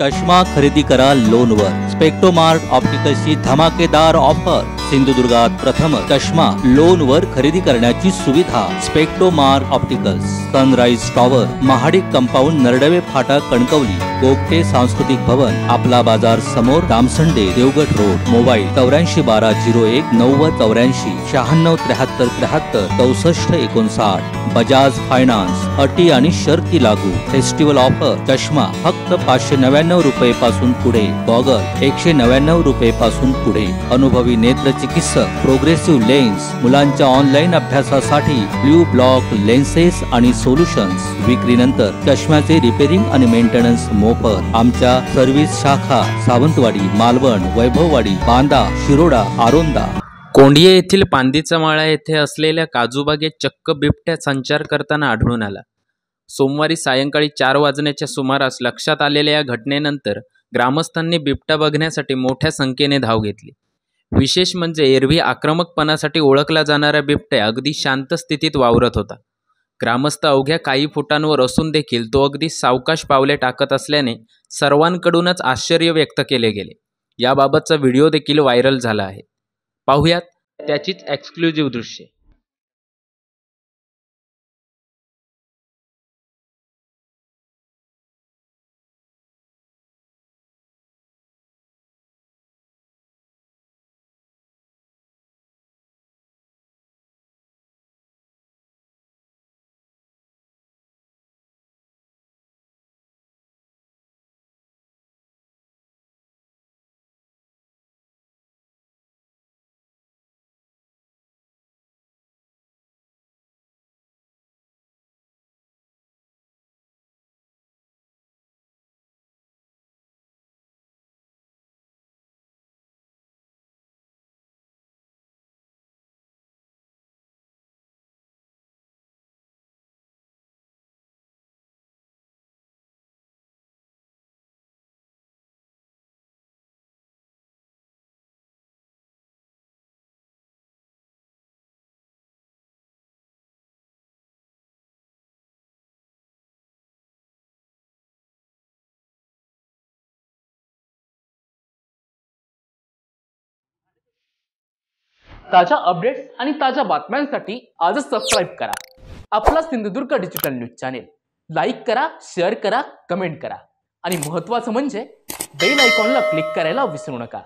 चष्मा खरेदी करा लोनवर। स्पेक्ट्रोमार्ट ऑप्टिकल्सची धमाकेदार ऑफर। सिंधुदुर्गात प्रथम चष्मा लोनवर खरेदी करण्याची सुविधा। Spectromart opticals, Sunrise Tower, Mahadik compound, Naradwe फाटा, कणकवली। गोगटे सांस्कृतिक भवन, आपला बाजार समोर, Damsande, Devgad road. Mobile 841201 9084 96 73 73 64 59। Bajaj finance, अटी आणि शर्ती लागू। फेस्टिवल ऑफर, चष्मा फक्त 599 रुपये पासून पुढे, गॉगल 199 रुपये पासून पुढे। अनुभवी नेत्र चिकित्सक, प्रोग्रेसिव्ह लेन्स, मुलांच्या ऑनलाईन अभ्यासासाठी ब्ल्यू ब्लॉक लेन्सेस आणि सोल्युशन्स। विक्रीनंतर चष्म्याचे रिपेरिंग आणि मेंटेनन्स मोफत। आमच्या सर्व्हिस शाखा सावंतवाडी, मालवण, वैभववाडी, बांदा, शिरोडा, आरोंदा। कोंढिये येथील पांदीचा माळा येथे असलेल्या काजूबागेत चक्क बिबट्या संचार करताना आढळून आला। सोमवारी सायंकाळी 4 वाजण्याच्या सुमारास लक्षात आलेल्या या घटनेनंतर ग्रामस्थांनी बिबट्या बघण्यासाठी मोठ्या संख्येने धाव घेतली। विशेष म्हणजे एरवी आक्रमकपणासाठी ओळखला जाणारा बिबट्या अगदी शांत स्थितीत वावरत होता। ग्रामस्थ अवघ्या काही फुटांवर असून देखील तो अगदी सावकाश पावले टाकत असल्याने सर्वांकडूनच आश्चर्य व्यक्त केले गेले। याबाबतचा व्हिडिओ देखील व्हायरल झाला आहे। पाहुयात त्याचीच एक्सक्लुझिव्ह दृश्ये। ताज्या अपडेट्स आणि ताज्या बातम्यांसाठी आजच सबस्क्राईब करा आपला Sindhudurg digital news channel. Like करा, शेअर करा, कमेंट करा आणि महत्त्वाचं म्हणजे बेल आयकॉनला क्लिक करायला विसरू नका।